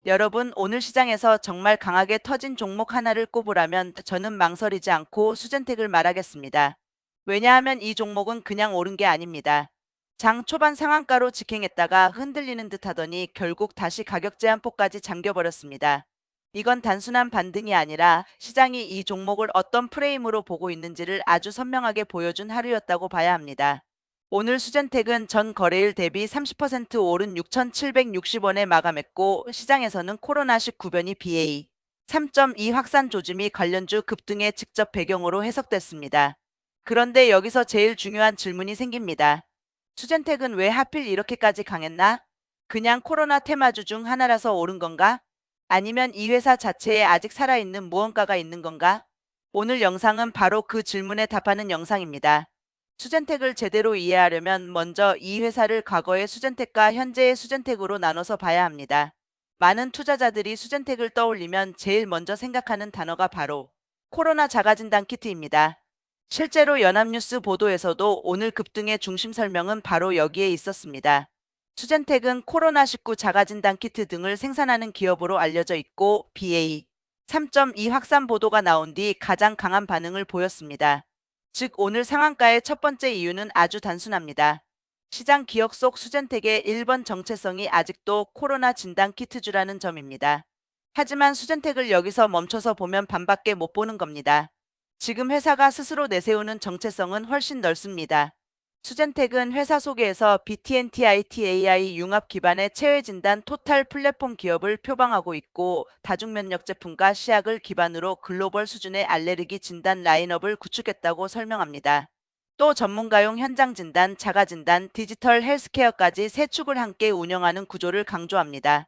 여러분, 오늘 시장에서 정말 강하게 터진 종목 하나를 꼽으라면 저는 망설이지 않고 수젠텍을 말하겠습니다. 왜냐하면 이 종목은 그냥 오른 게 아닙니다. 장 초반 상한가로 직행했다가 흔들리는 듯 하더니 결국 다시 가격 제한폭까지 잠겨버렸습니다. 이건 단순한 반등이 아니라 시장이 이 종목을 어떤 프레임으로 보고 있는지를 아주 선명하게 보여준 하루였다고 봐야 합니다. 오늘 수젠텍은 전 거래일 대비 30% 오른 6,760원에 마감했고 시장에서는 코로나19 변이 BA 3.2 확산 조짐이 관련주 급등의 직접 배경으로 해석됐습니다. 그런데 여기서 제일 중요한 질문이 생깁니다. 수젠텍은 왜 하필 이렇게까지 강했나? 그냥 코로나 테마주 중 하나라서 오른 건가? 아니면 이 회사 자체에 아직 살아있는 무언가가 있는 건가? 오늘 영상은 바로 그 질문에 답하는 영상입니다. 수젠텍을 제대로 이해하려면 먼저 이 회사를 과거의 수젠텍과 현재의 수젠텍으로 나눠서 봐야 합니다. 많은 투자자들이 수젠텍을 떠올리면 제일 먼저 생각하는 단어가 바로 코로나 자가진단 키트입니다. 실제로 연합뉴스 보도에서도 오늘 급등의 중심 설명은 바로 여기에 있었습니다. 수젠텍은 코로나19 자가진단 키트 등을 생산하는 기업으로 알려져 있고 BA 3.2 확산 보도가 나온 뒤 가장 강한 반응을 보였습니다. 즉 오늘 상한가의 첫 번째 이유는 아주 단순합니다. 시장 기억 속 수젠텍의 1번 정체성이 아직도 코로나 진단 키트주라는 점입니다. 하지만 수젠텍을 여기서 멈춰서 보면 반밖에 못 보는 겁니다. 지금 회사가 스스로 내세우는 정체성은 훨씬 넓습니다. 수젠텍은 회사 소개에서 BTNTIT AI 융합 기반의 체외 진단 토탈 플랫폼 기업을 표방하고 있고 다중면역 제품과 시약을 기반으로 글로벌 수준의 알레르기 진단 라인업을 구축했다고 설명합니다. 또 전문가용 현장 진단, 자가 진단, 디지털 헬스케어까지 세 축을 함께 운영하는 구조를 강조합니다.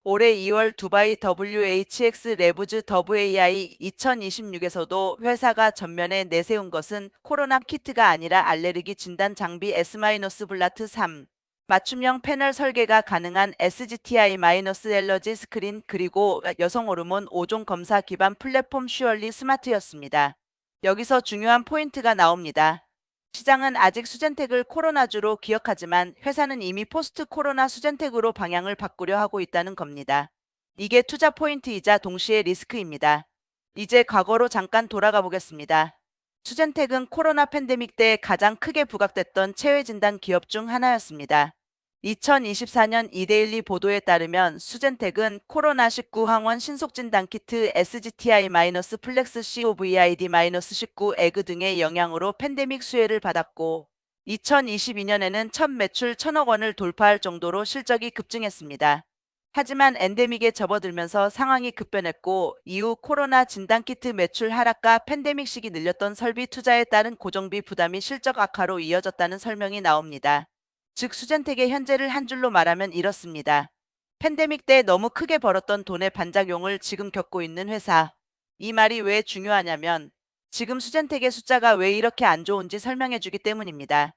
올해 2월 두바이 WHX 레브즈 WAI 2026에서도 회사가 전면에 내세운 것은 코로나 키트가 아니라 알레르기 진단 장비 S-블라트 3, 맞춤형 패널 설계가 가능한 SGTI-엘러지 스크린 그리고 여성 호르몬 5종 검사 기반 플랫폼 슈얼리 스마트였습니다. 여기서 중요한 포인트가 나옵니다. 시장은 아직 수젠텍을 코로나주로 기억하지만 회사는 이미 포스트 코로나 수젠텍으로 방향을 바꾸려 하고 있다는 겁니다. 이게 투자 포인트이자 동시에 리스크입니다. 이제 과거로 잠깐 돌아가 보겠습니다. 수젠텍은 코로나 팬데믹 때 가장 크게 부각됐던 체외 진단 기업 중 하나였습니다. 2024년 이데일리 보도에 따르면 수젠텍은 코로나19 항원 신속진단 키트 SGTI-플렉스 COVID-19 에그 등의 영향으로 팬데믹 수혜를 받았고 2022년에는 첫 매출 1,000억 원을 돌파할 정도로 실적이 급증했습니다. 하지만 엔데믹에 접어들면서 상황이 급변했고 이후 코로나 진단키트 매출 하락과 팬데믹 시기 늘렸던 설비 투자에 따른 고정비 부담이 실적 악화로 이어졌다는 설명이 나옵니다. 즉 수젠텍의 현재를 한 줄로 말하면 이렇습니다. 팬데믹 때 너무 크게 벌었던 돈의 반작용을 지금 겪고 있는 회사. 이 말이 왜 중요하냐면 지금 수젠텍의 숫자가 왜 이렇게 안 좋은지 설명해 주기 때문입니다.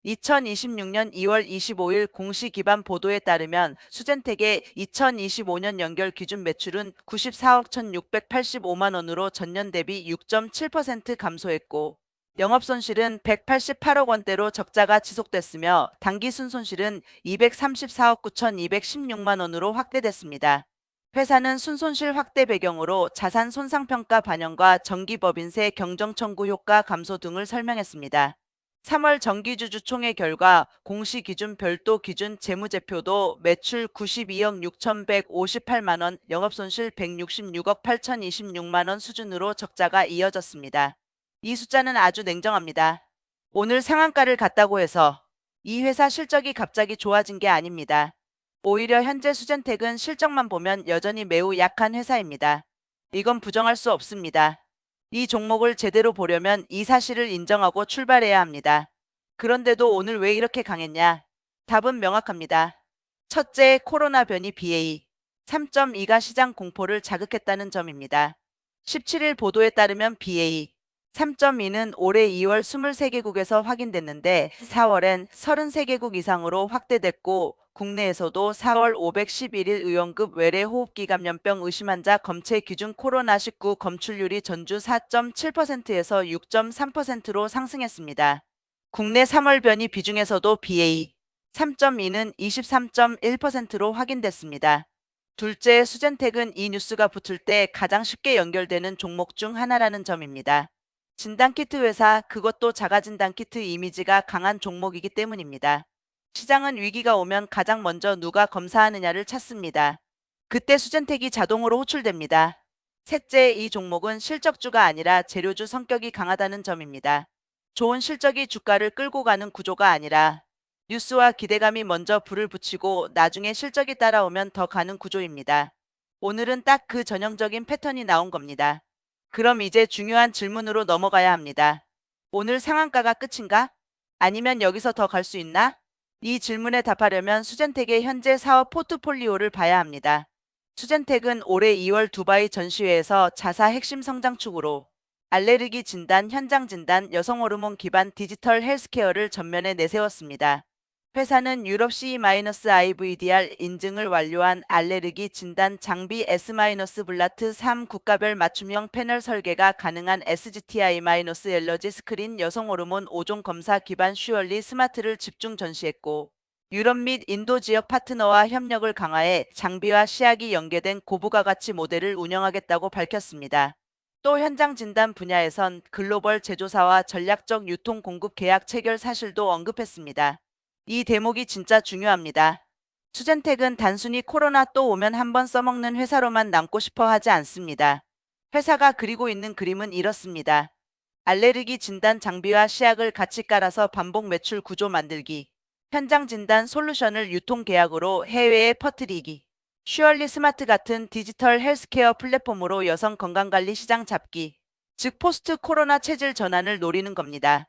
2026년 2월 25일 공시 기반 보도에 따르면 수젠텍의 2025년 연결 기준 매출은 94억 1,685만 원으로 전년 대비 6.7% 감소했고 영업손실은 188억 원대로 적자가 지속됐으며 당기 순손실은 234억 9,216만 원으로 확대됐습니다. 회사는 순손실 확대 배경으로 자산 손상평가 반영과 정기법인세 경정 청구 효과 감소 등을 설명했습니다. 3월 정기주주총회 결과 공시기준 별도 기준 재무제표도 매출 92억 6,158만 원, 영업손실 166억 8,026만 원 수준으로 적자가 이어졌습니다. 이 숫자는 아주 냉정합니다. 오늘 상한가를 갔다고 해서 이 회사 실적이 갑자기 좋아진 게 아닙니다. 오히려 현재 수젠텍은 실적만 보면 여전히 매우 약한 회사입니다. 이건 부정할 수 없습니다. 이 종목을 제대로 보려면 이 사실을 인정하고 출발해야 합니다. 그런데도 오늘 왜 이렇게 강했냐? 답은 명확합니다. 첫째, 코로나 변이 BA 3.2가 시장 공포를 자극했다는 점입니다. 17일 보도에 따르면 BA 3.2는 올해 2월 23개국에서 확인됐는데 4월엔 33개국 이상으로 확대됐고 국내에서도 4월 511일 의원급 외래 호흡기 감염병 의심 환자 검체 기준 코로나19 검출률이 전주 4.7%에서 6.3%로 상승했습니다. 국내 3월 변이 비중에서도 BA 3.2는 23.1%로 확인됐습니다. 둘째, 수젠텍은 이 뉴스가 붙을 때 가장 쉽게 연결되는 종목 중 하나라는 점입니다. 진단키트 회사, 그것도 자가진단키트 이미지가 강한 종목이기 때문입니다. 시장은 위기가 오면 가장 먼저 누가 검사하느냐를 찾습니다. 그때 수젠텍이 자동으로 호출됩니다. 셋째, 이 종목은 실적주가 아니라 재료주 성격이 강하다는 점입니다. 좋은 실적이 주가를 끌고 가는 구조가 아니라 뉴스와 기대감이 먼저 불을 붙이고 나중에 실적이 따라오면 더 가는 구조입니다. 오늘은 딱 그 전형적인 패턴이 나온 겁니다. 그럼 이제 중요한 질문으로 넘어가야 합니다. 오늘 상한가가 끝인가? 아니면 여기서 더 갈 수 있나? 이 질문에 답하려면 수젠텍의 현재 사업 포트폴리오를 봐야 합니다. 수젠텍은 올해 2월 두바이 전시회에서 자사 핵심 성장축으로 알레르기 진단, 현장 진단, 여성 호르몬 기반 디지털 헬스케어를 전면에 내세웠습니다. 회사는 유럽 CE-IVDR 인증을 완료한 알레르기 진단 장비 S-블라트 3 국가별 맞춤형 패널 설계가 가능한 SGTI-엘러지 스크린 여성 호르몬 5종 검사 기반 슈얼리 스마트를 집중 전시했고, 유럽 및 인도 지역 파트너와 협력을 강화해 장비와 시약이 연계된 고부가 가치 모델을 운영하겠다고 밝혔습니다. 또 현장 진단 분야에선 글로벌 제조사와 전략적 유통 공급 계약 체결 사실도 언급했습니다. 이 대목이 진짜 중요합니다. 수젠텍은 단순히 코로나 또 오면 한번 써먹는 회사로만 남고 싶어 하지 않습니다. 회사가 그리고 있는 그림은 이렇습니다. 알레르기 진단 장비와 시약을 같이 깔아서 반복 매출 구조 만들기, 현장 진단 솔루션을 유통 계약으로 해외에 퍼뜨리기, 슈얼리 스마트 같은 디지털 헬스케어 플랫폼으로 여성 건강관리 시장 잡기, 즉 포스트 코로나 체질 전환을 노리는 겁니다.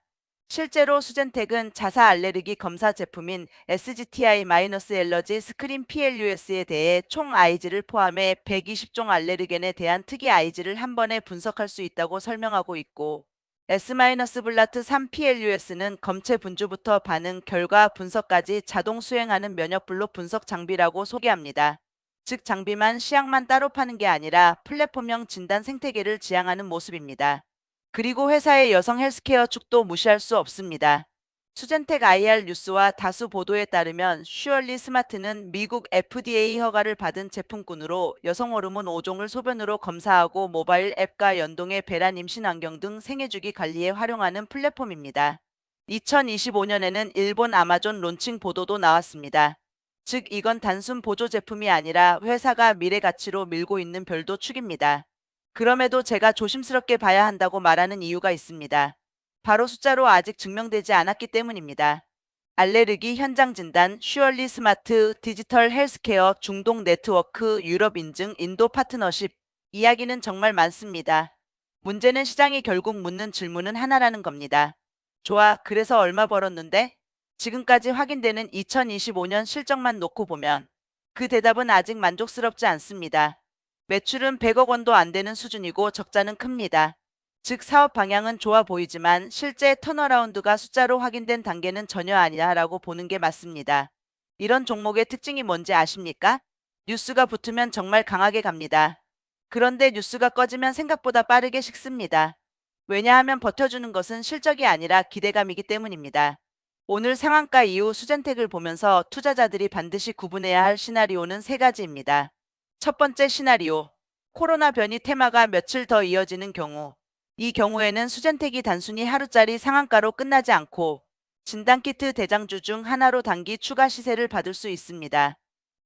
실제로 수젠텍은 자사 알레르기 검사 제품인 SGTI-엘러지 스크린 PLUS에 대해 총 아이즈를 포함해 120종 알레르겐에 대한 특이 아이즈를 한 번에 분석할 수 있다고 설명하고 있고, S-블라트 3 PLUS는 검체 분주부터 반응, 결과 분석까지 자동 수행하는 면역블록 분석 장비라고 소개합니다. 즉 장비만 시약만 따로 파는 게 아니라 플랫폼형 진단 생태계를 지향하는 모습입니다. 그리고 회사의 여성 헬스케어 축도 무시할 수 없습니다. 수젠텍 IR 뉴스와 다수 보도에 따르면 슈얼리 스마트는 미국 FDA 허가를 받은 제품군으로 여성 호르몬 5종을 소변으로 검사하고 모바일 앱과 연동해 배란 임신 환경 등 생애주기 관리에 활용하는 플랫폼입니다. 2025년에는 일본 아마존 론칭 보도도 나왔습니다. 즉 이건 단순 보조 제품이 아니라 회사가 미래 가치로 밀고 있는 별도 축입니다. 그럼에도 제가 조심스럽게 봐야 한다고 말하는 이유가 있습니다. 바로 숫자로 아직 증명되지 않았기 때문입니다. 알레르기 현장 진단, 슈얼리 스마트, 디지털 헬스케어, 중동 네트워크, 유럽 인증, 인도 파트너십. 이야기는 정말 많습니다. 문제는 시장이 결국 묻는 질문은 하나라는 겁니다. 좋아, 그래서 얼마 벌었는데? 지금까지 확인되는 2025년 실적만 놓고 보면 그 대답은 아직 만족스럽지 않습니다. 매출은 100억 원도 안 되는 수준이고 적자는 큽니다. 즉 사업 방향은 좋아 보이지만 실제 턴어라운드가 숫자로 확인된 단계는 전혀 아니다라고 보는 게 맞습니다. 이런 종목의 특징이 뭔지 아십니까? 뉴스가 붙으면 정말 강하게 갑니다. 그런데 뉴스가 꺼지면 생각보다 빠르게 식습니다. 왜냐하면 버텨주는 것은 실적이 아니라 기대감이기 때문입니다. 오늘 상한가 이후 수젠텍을 보면서 투자자들이 반드시 구분해야 할 시나리오는 세 가지입니다. 첫 번째 시나리오. 코로나 변이 테마가 며칠 더 이어지는 경우. 이 경우에는 수젠텍이 단순히 하루짜리 상한가로 끝나지 않고 진단키트 대장주 중 하나로 단기 추가 시세를 받을 수 있습니다.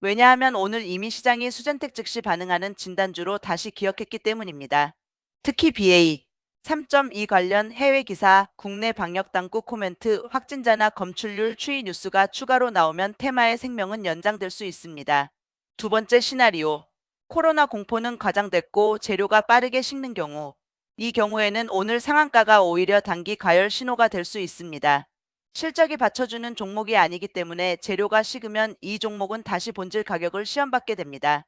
왜냐하면 오늘 이미 시장이 수젠텍 즉시 반응하는 진단주로 다시 기억했기 때문입니다. 특히 BA 3.2 관련 해외 기사, 국내 방역 당국 코멘트, 확진자나 검출률 추이 뉴스가 추가로 나오면 테마의 생명은 연장될 수 있습니다. 두 번째 시나리오. 코로나 공포는 과장됐고 재료가 빠르게 식는 경우. 이 경우에는 오늘 상한가가 오히려 단기 과열 신호가 될 수 있습니다. 실적이 받쳐주는 종목이 아니기 때문에 재료가 식으면 이 종목은 다시 본질 가격을 시험받게 됩니다.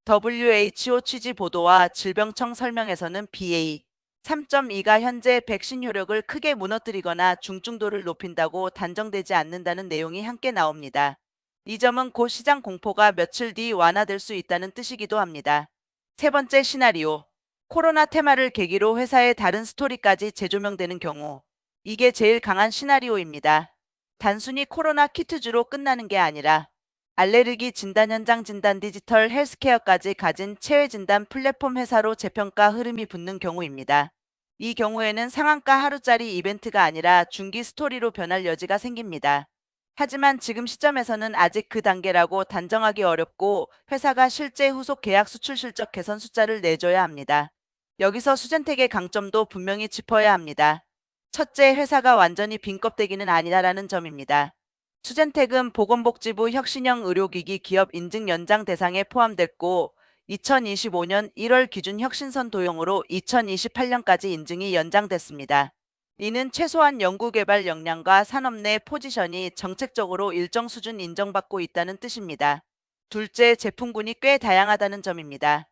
WHO 취지 보도와 질병청 설명에서는 BA 3.2가 현재 백신 효력을 크게 무너뜨리거나 중증도를 높인다고 단정되지 않는다는 내용이 함께 나옵니다. 이 점은 곧 시장 공포가 며칠 뒤 완화될 수 있다는 뜻이기도 합니다. 세 번째 시나리오. 코로나 테마를 계기로 회사의 다른 스토리까지 재조명되는 경우. 이게 제일 강한 시나리오입니다. 단순히 코로나 키트주로 끝나는 게 아니라 알레르기 진단 현장 진단 디지털 헬스케어까지 가진 체외 진단 플랫폼 회사로 재평가 흐름이 붙는 경우입니다. 이 경우에는 상한가 하루짜리 이벤트가 아니라 중기 스토리로 변할 여지가 생깁니다. 하지만 지금 시점에서는 아직 그 단계라고 단정하기 어렵고 회사가 실제 후속 계약 수출 실적 개선 숫자를 내줘야 합니다. 여기서 수젠텍의 강점도 분명히 짚어야 합니다. 첫째, 회사가 완전히 빈 껍데기는 아니다라는 점입니다. 수젠텍은 보건복지부 혁신형 의료기기 기업 인증 연장 대상에 포함됐고 2025년 1월 기준 혁신선 도용으로 2028년까지 인증이 연장됐습니다. 이는 최소한 연구개발 역량과 산업 내 포지션이 정책적으로 일정 수준 인정받고 있다는 뜻입니다. 둘째, 제품군이 꽤 다양하다는 점입니다.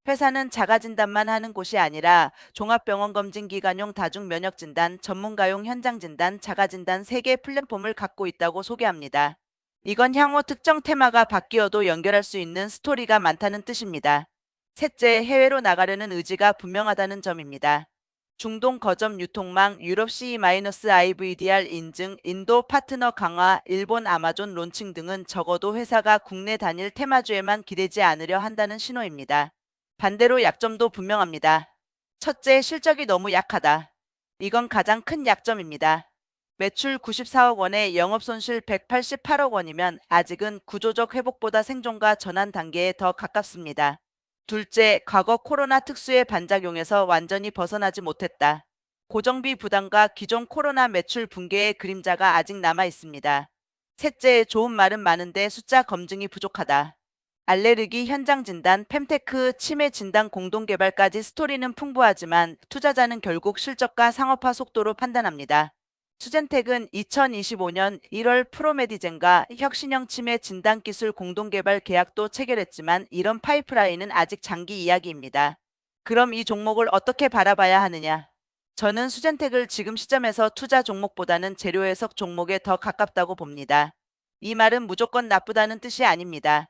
회사는 자가진단만 하는 곳이 아니라 종합병원검진기관용 다중면역진단, 전문가용 현장진단, 자가진단 3개 플랫폼을 갖고 있다고 소개합니다. 이건 향후 특정 테마가 바뀌어도 연결할 수 있는 스토리가 많다는 뜻입니다. 셋째, 해외로 나가려는 의지가 분명하다는 점입니다. 중동 거점 유통망, 유럽 CE-IVDR 인증, 인도 파트너 강화, 일본 아마존 론칭 등은 적어도 회사가 국내 단일 테마주에만 기대지 않으려 한다는 신호입니다. 반대로 약점도 분명합니다. 첫째, 실적이 너무 약하다. 이건 가장 큰 약점입니다. 매출 94억 원에 영업손실 188억 원이면 아직은 구조적 회복보다 생존과 전환 단계에 더 가깝습니다. 둘째, 과거 코로나 특수의 반작용에서 완전히 벗어나지 못했다. 고정비 부담과 기존 코로나 매출 붕괴의 그림자가 아직 남아 있습니다. 셋째, 좋은 말은 많은데 숫자 검증이 부족하다. 알레르기 현장 진단, 펨테크, 치매 진단 공동 개발까지 스토리는 풍부하지만 투자자는 결국 실적과 상업화 속도로 판단합니다. 수젠텍은 2025년 1월 프로메디젠과 혁신형 치매 진단기술 공동개발 계약도 체결했지만 이런 파이프라인은 아직 장기 이야기입니다. 그럼 이 종목을 어떻게 바라봐야 하느냐? 저는 수젠텍을 지금 시점에서 투자 종목보다는 재료 해석 종목에 더 가깝다고 봅니다. 이 말은 무조건 나쁘다는 뜻이 아닙니다.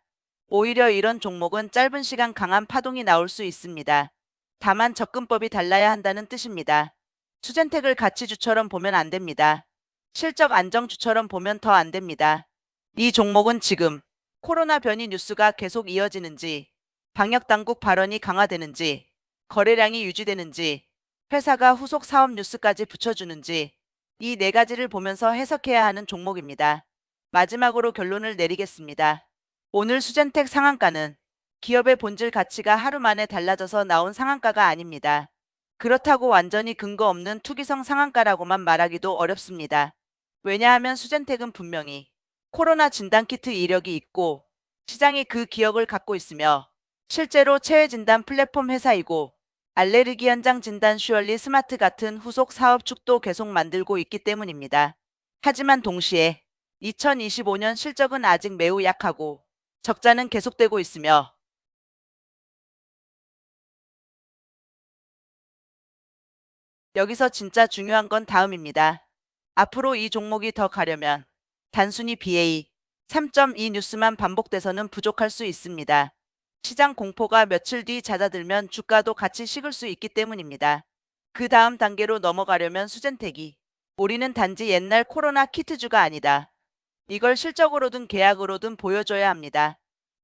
오히려 이런 종목은 짧은 시간 강한 파동이 나올 수 있습니다. 다만 접근법이 달라야 한다는 뜻입니다. 수젠텍을 가치주처럼 보면 안 됩니다. 실적 안정주처럼 보면 더 안 됩니다. 이 종목은 지금 코로나 변이 뉴스가 계속 이어지는지, 방역당국 발언이 강화되는지, 거래량이 유지되는지, 회사가 후속 사업 뉴스까지 붙여주는지 이 네 가지를 보면서 해석해야 하는 종목입니다. 마지막으로 결론을 내리겠습니다. 오늘 수젠텍 상한가는 기업의 본질 가치가 하루 만에 달라져서 나온 상한가가 아닙니다. 그렇다고 완전히 근거 없는 투기성 상한가라고만 말하기도 어렵습니다. 왜냐하면 수젠텍은 분명히 코로나 진단키트 이력이 있고 시장이 그 기억을 갖고 있으며 실제로 체외 진단 플랫폼 회사이고 알레르기 현장 진단 슈얼리 스마트 같은 후속 사업 축도 계속 만들고 있기 때문입니다. 하지만 동시에 2025년 실적은 아직 매우 약하고 적자는 계속되고 있으며 여기서 진짜 중요한 건 다음입니다. 앞으로 이 종목이 더 가려면 단순히 BA 3.2 뉴스만 반복돼서는 부족할 수 있습니다. 시장 공포가 며칠 뒤 잦아들면 주가도 같이 식을 수 있기 때문입니다. 그 다음 단계로 넘어가려면 수젠텍이 우리는 단지 옛날 코로나 키트주가 아니다. 이걸 실적으로든 계약으로든 보여줘야 합니다.